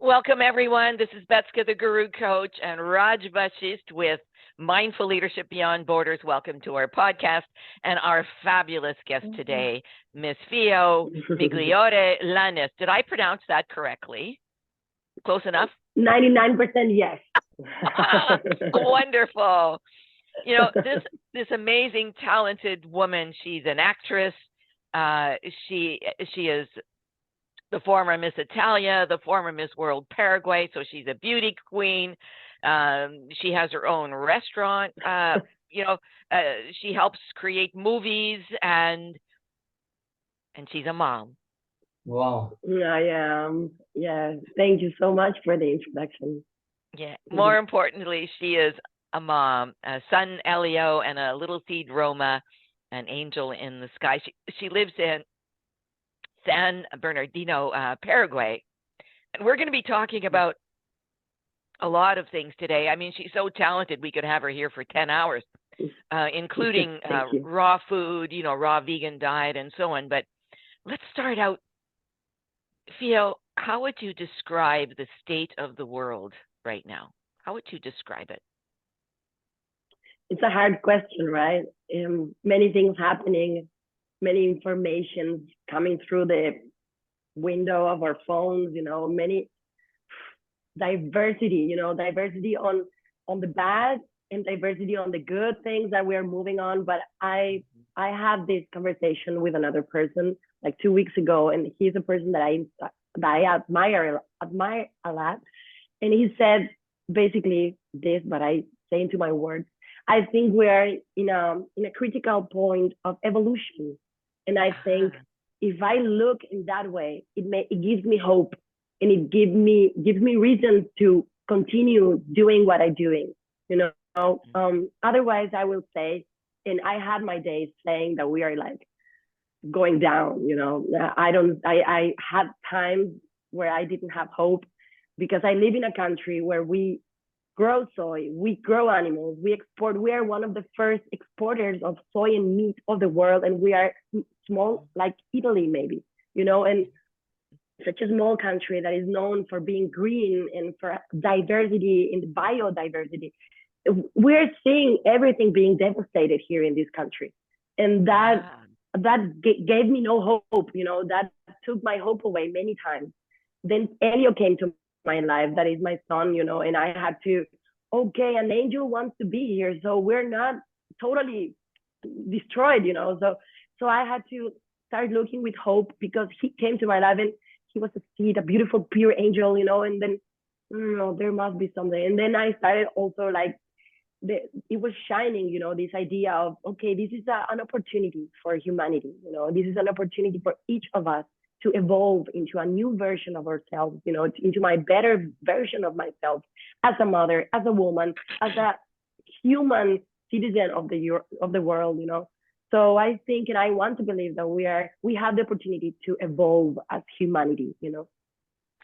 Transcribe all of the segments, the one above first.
Welcome, everyone. This is Betska, the Guru Coach, and Raj Vashisht with Mindful Leadership Beyond Borders. Welcome to our podcast and our fabulous guest today, Miss Fio Migliore. Did I pronounce that correctly? Close enough? 99% yes. Wonderful. You know, this amazing, talented woman, she's an actress. She is the former Miss Italia, the former Miss World Paraguay, so she's a beauty queen. She has her own restaurant. She helps create movies, and she's a mom. Wow. I am. Yeah. Thank you so much for the introduction. Yeah. More importantly, she is a mom, a son Elio, and a little seed Roma, an angel in the sky. She lives in San Bernardino, Paraguay. And we're going to be talking about a lot of things today. I mean, she's so talented, we could have her here for 10 hours, including raw food, raw vegan diet and so on. But let's start out. Fio, how would you describe the state of the world right now? How would you describe it? It's a hard question, right? Many things happening, many information coming through the window of our phones, many diversity, diversity on the bad and diversity on the good things that we are moving on. But I had this conversation with another person like 2 weeks ago, and he's a person that I admire a lot. And he said basically this, but I say into my words, I think we are in a critical point of evolution. And I think if I look in that way, it gives me hope, and it gives me reason to continue doing what I'm doing. Otherwise I will say, and I had my days saying that we are like going down. I had times where I didn't have hope, because I live in a country where we grow soy, we grow animals, we export. We are one of the first exporters of soy and meat of the world, and we are small, like Italy maybe, and such a small country that is known for being green and for diversity and biodiversity. We're seeing everything being devastated here in this country, and that gave me no hope. That took my hope away many times. Then Elio came to my life, that is my son, and I had to, okay, an angel wants to be here, so we're not totally destroyed, so I had to start looking with hope, because he came to my life and he was a seed, a beautiful pure angel, and then there must be something. And then I started also it was shining, this idea of, okay, this is an opportunity for humanity, this is an opportunity for each of us to evolve into a new version of ourselves, into my better version of myself as a mother, as a woman, as a human citizen of the world, So I think, and I want to believe that we have the opportunity to evolve as humanity,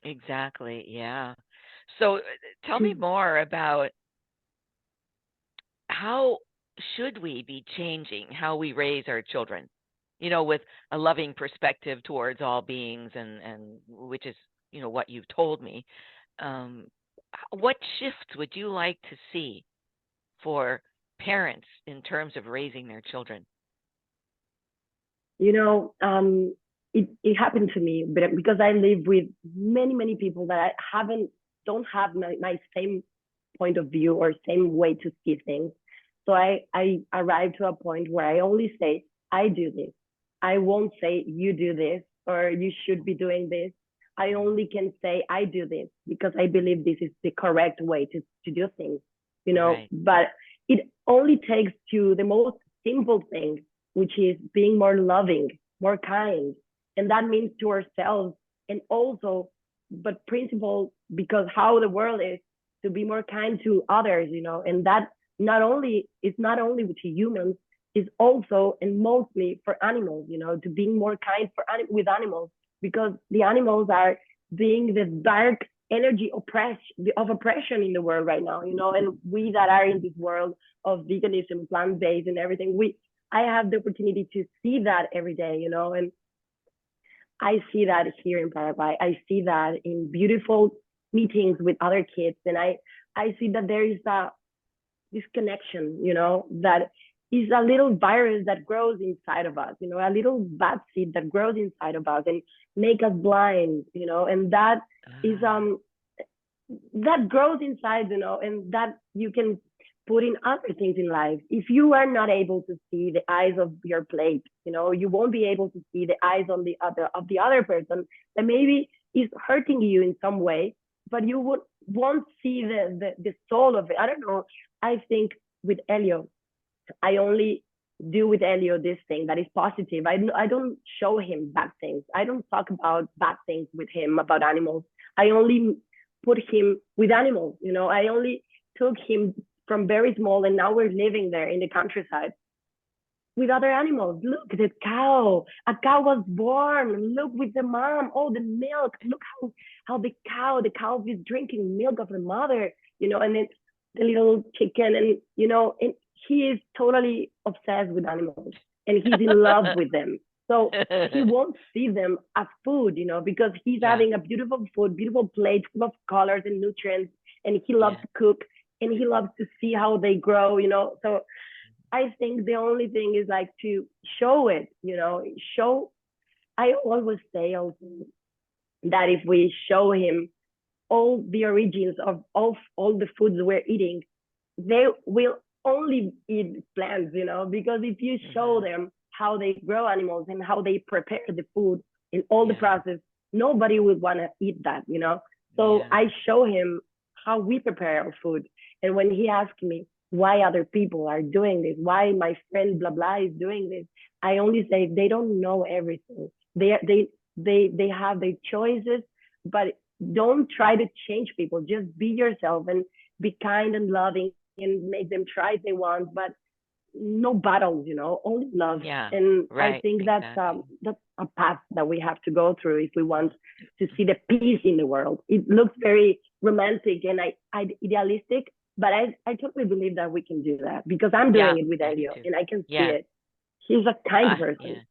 Exactly. Yeah. So tell me more about how should we be changing how we raise our children? With a loving perspective towards all beings, and which is, what you've told me. What shifts would you like to see for parents in terms of raising their children? It happened to me, but because I live with many people that don't have my same point of view or same way to see things. So I arrived to a point where I only say, I do this. I won't say you do this or you should be doing this. I only can say I do this because I believe this is the correct way to do things, Right. But it only takes to the most simple thing, which is being more loving, more kind. And that means to ourselves, and also, but principle, because how the world is, to be more kind to others, and that it's not only with humans, is also and mostly for animals, to being more kind with animals, because the animals are being the dark energy of oppression in the world right now, and we that are in this world of veganism, plant-based and everything, I have the opportunity to see that every day, and I see that here in Paraguay. I see that in beautiful meetings with other kids, and I see that there is this connection, that is a little virus that grows inside of us, a little bad seed that grows inside of us and make us blind, and that is that grows inside, and that you can put in other things in life. If you are not able to see the eyes of your plate, you won't be able to see the eyes on the other person that maybe is hurting you in some way, but you won't see the soul of it. I don't know. I think with Elio, I only do with Elio this thing that is positive. I don't show him bad things. I don't talk about bad things with him about animals. I only put him with animals. I only took him from very small, and now we're living there in the countryside with other animals. Look, the cow. A cow was born. Look with the mom. Oh, the milk. Look how the cow is drinking milk of the mother. And then the little chicken, and and he is totally obsessed with animals, and he's in love with them. So he won't see them as food, because he's having a beautiful food, beautiful plate full of colors and nutrients, and he loves to cook, and he loves to see how they grow, So I think the only thing is like to show it, show. I always say also that if we show him all the origins of all the foods we're eating, they will only eat plants, because if you show them how they grow animals and how they prepare the food in all the process, nobody would want to eat that, So I show him how we prepare our food. And when he asks me why other people are doing this, why my friend blah blah is doing this, I only say they don't know everything. They have their choices, but don't try to change people. Just be yourself and be kind and loving and make them try if they want, but no battles, only love. And I think that's a path that we have to go through if we want to see the peace in the world. It looks very romantic and idealistic, but I totally believe that we can do that because I'm doing it with Elio and I can see it. He's a kind person.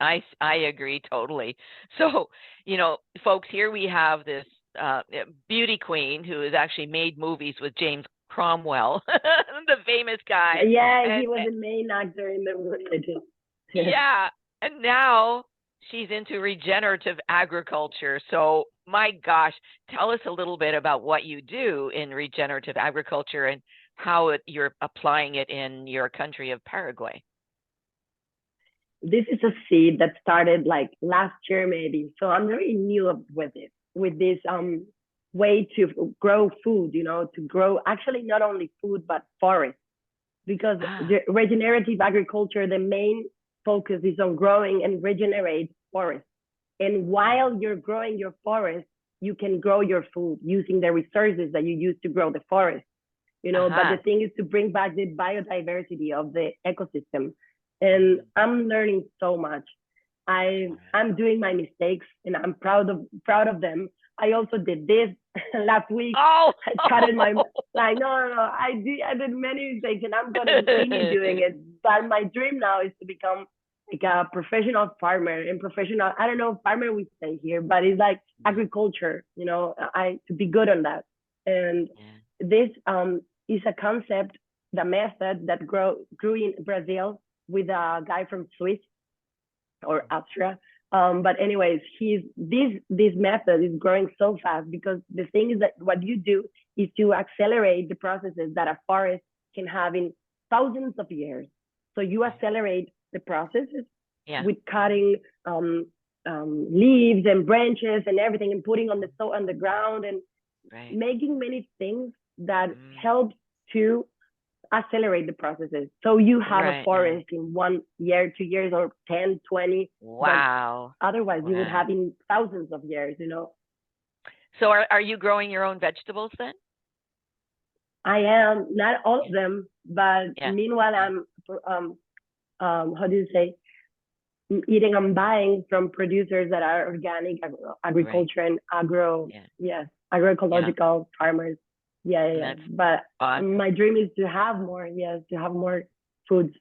I agree totally. So, folks, here we have this beauty queen who has actually made movies with James Cromwell, the famous guy. Yeah, he was the main actor in the movie. And now she's into regenerative agriculture. So, my gosh, tell us a little bit about what you do in regenerative agriculture and how you're applying it in your country of Paraguay. This is a seed that started like last year maybe. So I'm very new with it, with this way to grow food, to grow actually not only food, but forest. Because the regenerative agriculture, the main focus is on growing and regenerate forests. And while you're growing your forest, you can grow your food using the resources that you use to grow the forest. But the thing is to bring back the biodiversity of the ecosystem. And I'm learning so much. I'm doing my mistakes and I'm proud of them. I also did this last week. I cut my no. I did many mistakes and I'm gonna continue doing it. But my dream now is to become like a professional farmer and professional. I don't know, farmer we say here, but it's like agriculture. To be good on that. And this is a concept, the method that grew in Brazil with a guy from Swiss or Austria. But anyways, this method is growing so fast because the thing is that what you do is to accelerate the processes that a forest can have in thousands of years. So you accelerate the processes with cutting leaves and branches and everything and putting on the ground and making many things that help to accelerate the processes. So you have a forest in 1 year, 2 years, or 10, 20. Wow. Otherwise, you would have in thousands of years, So are you growing your own vegetables then? I am, not all of them, but meanwhile, I'm, how do you say, eating and buying from producers that are organic agriculture and agroecological farmers. But my dream is to have more, to have more foods.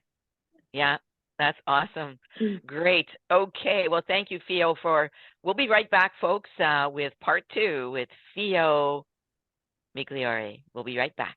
That's awesome. Great. Okay. Well, thank you, Fio, we'll be right back, folks, with part 2 with Fio Migliore. We'll be right back.